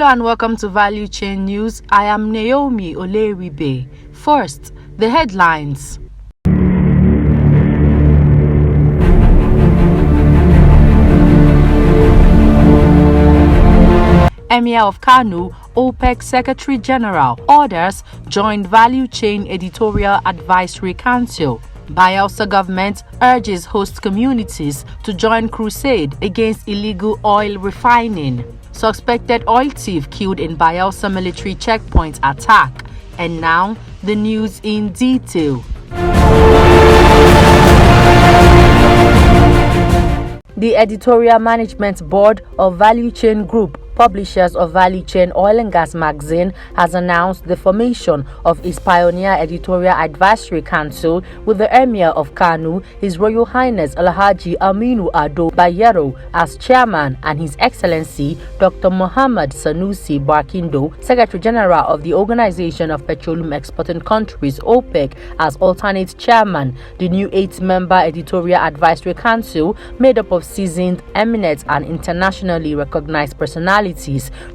Hello and welcome to Valuechain News. I am Naomi Oleribe. First, the headlines. Emir of Kano, OPEC Secretary General, orders joined Valuechain Editorial Advisory Council. Bayelsa government urges host communities to join crusade against illegal oil refining. Suspected oil thief killed in Bayelsa military checkpoint attack. And now, the news in detail. The editorial management board of Valuechain Group, publishers of Valuechain Oil and Gas magazine, has announced the formation of its Pioneer Editorial Advisory Council with the Emir of Kano, His Royal Highness Alhaji Aminu Ado Bayero, as chairman, and His Excellency Dr. Muhammad Sanusi Barkindo, Secretary General of the Organization of Petroleum Exporting Countries (OPEC), as alternate chairman. The new 8-member Editorial Advisory Council, made up of seasoned, eminent, and internationally recognized personalities,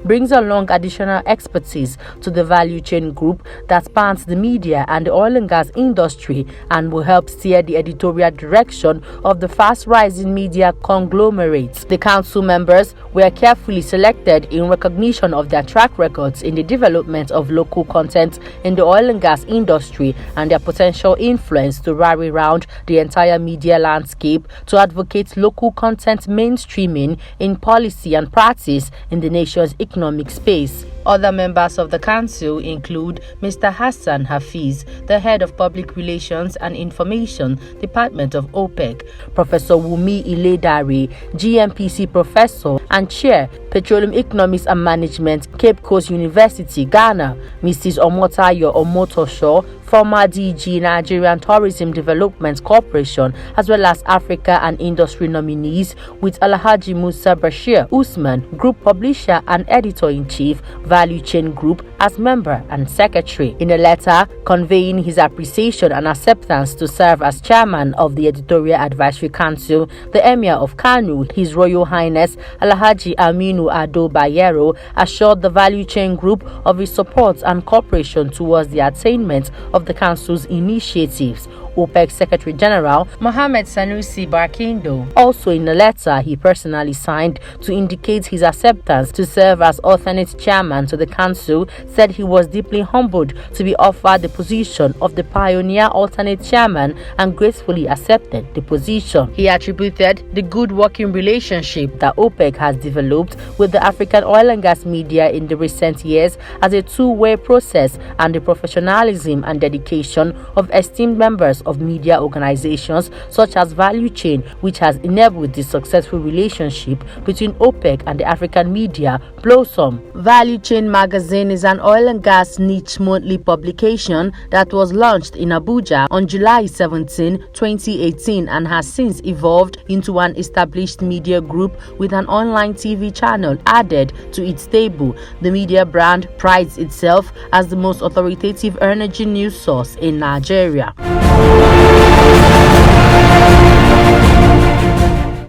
brings along additional expertise to the Valuechain Group that spans the media and the oil and gas industry, and will help steer the editorial direction of the fast-rising media conglomerates. The council members were carefully selected in recognition of their track records in the development of local content in the oil and gas industry and their potential influence to rally round the entire media landscape to advocate local content mainstreaming in policy and practice in the nation's economic space. Other members of the council include Mr. Hassan Hafiz, the head of Public Relations and Information Department of OPEC, Professor Wumi Iledare, GMPC professor and chair, Petroleum Economics and Management, Cape Coast University, Ghana, Mrs. Omotayo Omotosho, former DG Nigerian Tourism Development Corporation, as well as Africa and Industry nominees, with Alhaji Musa Bashir Usman, Group Publisher and Editor-in-Chief, Valuechain Group, as member and secretary. In a letter conveying his appreciation and acceptance to serve as chairman of the Editorial Advisory Council, the Emir of Kano, His Royal Highness Alhaji Aminu Ado Bayero, assured the Valuechain Group of his support and cooperation towards the attainment of the council's initiatives. OPEC Secretary General Mohammed Sanusi Barkindo, also in a letter he personally signed to indicate his acceptance to serve as alternate chairman to the council, said he was deeply humbled to be offered the position of the pioneer alternate chairman and gratefully accepted the position. He attributed the good working relationship that OPEC has developed with the African oil and gas media in the recent years as a two-way process, and the professionalism and dedication of esteemed members of media organizations such as Valuechain, which has enabled the successful relationship between OPEC and the African media blossom. Valuechain magazine is an oil and gas niche monthly publication that was launched in Abuja on July 17, 2018, and has since evolved into an established media group with an online TV channel added to its stable. The media brand prides itself as the most authoritative energy news source in Nigeria.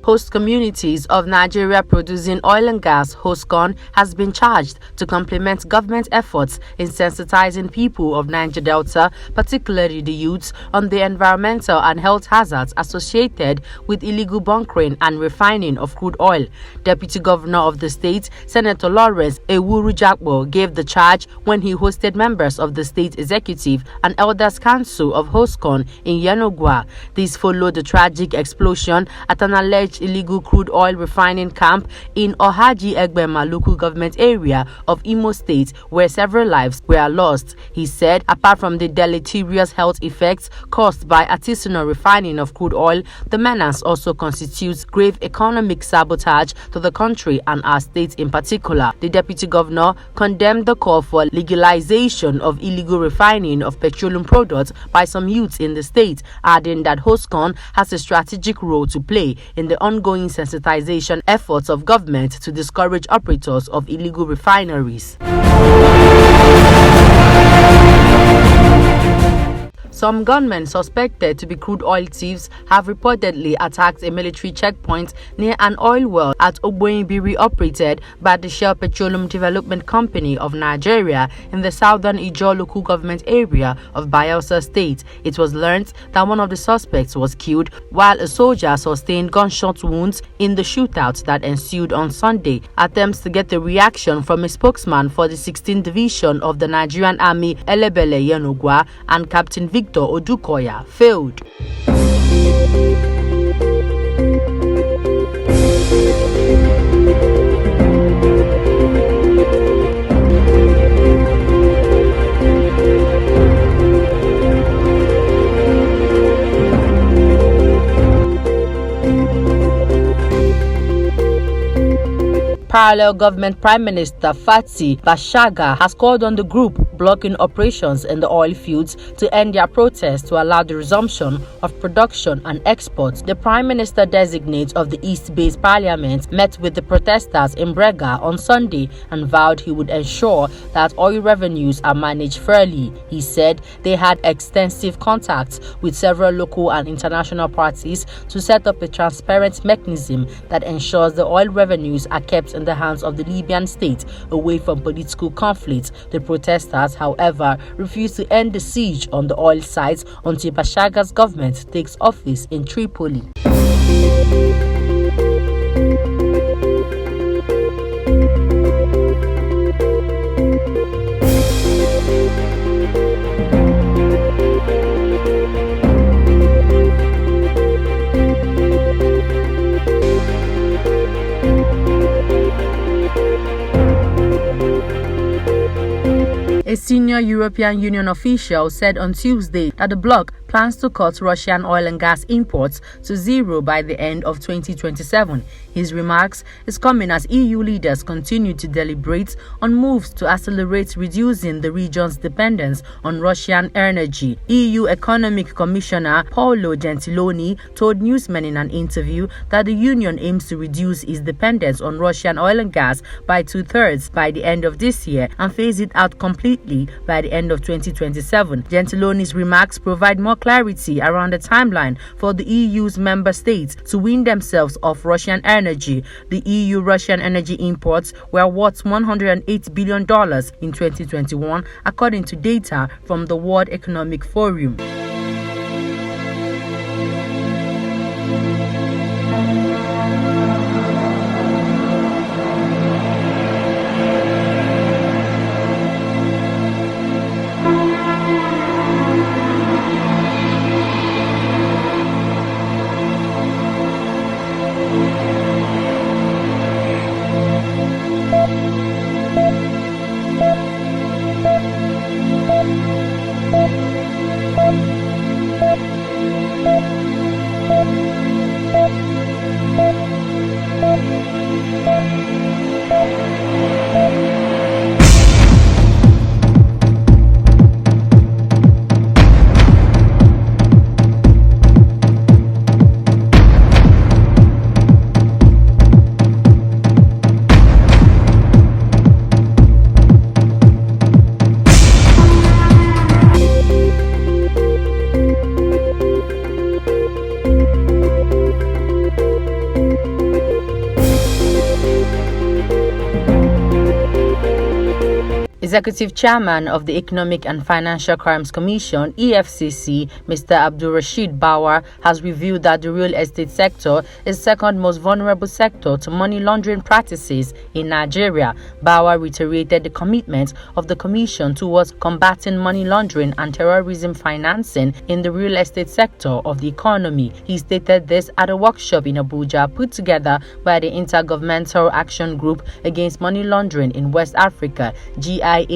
Host communities of Nigeria producing oil and gas, HOSCON, has been charged to complement government efforts in sensitizing people of Niger Delta, particularly the youths, on the environmental and health hazards associated with illegal bunkering and refining of crude oil. Deputy Governor of the state, Senator Lawrence Ewuru-Jakpo, gave the charge when he hosted members of the state executive and elders council of HOSCON in Yenogwa. This followed the tragic explosion at an alleged illegal crude oil refining camp in Ohaji Egbema local government area of Imo State, where several lives were lost. He said apart from the deleterious health effects caused by artisanal refining of crude oil, the menace also constitutes grave economic sabotage to the country and our state in particular. The deputy governor condemned the call for legalization of illegal refining of petroleum products by some youths in the state, adding that HOSCON has a strategic role to play in the ongoing sensitization efforts of government to discourage operators of illegal refineries. Some gunmen suspected to be crude oil thieves have reportedly attacked a military checkpoint near an oil well at Ogboyinbiri operated by the Shell Petroleum Development Company of Nigeria in the southern Ijaw local government area of Bayelsa State. It was learned that one of the suspects was killed while a soldier sustained gunshot wounds in the shootout that ensued on Sunday. Attempts to get the reaction from a spokesman for the 16th Division of the Nigerian Army, Elebele Yenogwa, and Captain Victor Odukoya failed. Parallel government Prime Minister Fatsi Bashaga has called on the group blocking operations in the oil fields to end their protests to allow the resumption of production and exports. The Prime Minister designate of the East-based parliament met with the protesters in Brega on Sunday and vowed he would ensure that oil revenues are managed fairly. He said they had extensive contacts with several local and international parties to set up a transparent mechanism that ensures the oil revenues are kept in the hands of the Libyan state away from political conflict. The protesters, however, refused to end the siege on the oil sites until Bashaga's government takes office in Tripoli. A senior European Union official said on Tuesday that the bloc plans to cut Russian oil and gas imports to zero by the end of 2027. His remarks is coming as EU leaders continue to deliberate on moves to accelerate reducing the region's dependence on Russian energy. EU Economic Commissioner Paolo Gentiloni told newsmen in an interview that the Union aims to reduce its dependence on Russian oil and gas by 2/3 by the end of this year and phase it out completely by the end of 2027. Gentiloni's remarks provide more clarity around the timeline for the EU's member states to wean themselves off Russian energy. The EU Russian energy imports were worth $108 billion in 2021, according to data from the World Economic Forum. Executive Chairman of the Economic and Financial Crimes Commission, EFCC, Mr. Abdulrasheed Bawar, has revealed that the real estate sector is the second most vulnerable sector to money laundering practices in Nigeria. Bawar reiterated the commitment of the Commission towards combating money laundering and terrorism financing in the real estate sector of the economy. He stated this at a workshop in Abuja put together by the Intergovernmental Action Group Against Money Laundering in West Africa, GIABA.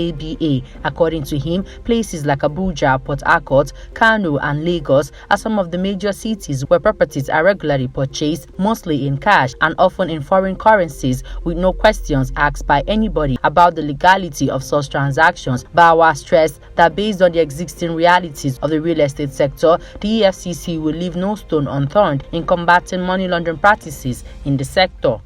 According to him, places like Abuja, Port Harcourt, Kano and Lagos are some of the major cities where properties are regularly purchased, mostly in cash and often in foreign currencies, with no questions asked by anybody about the legality of such transactions. Bawar stressed that based on the existing realities of the real estate sector, the EFCC will leave no stone unturned in combating money laundering practices in the sector.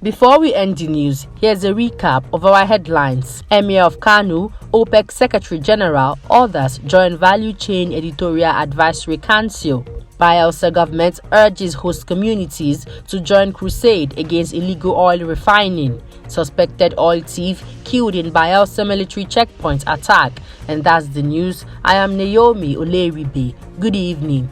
Before we end the news, here's a recap of our headlines. Emir of Kano, OPEC Secretary General, others join Valuechain Editorial Advisory Council. Bayelsa government urges host communities to join crusade against illegal oil refining. Suspected oil thief killed in Bayelsa military checkpoint attack. And that's the news. I am Naomi Oleribe. Good evening.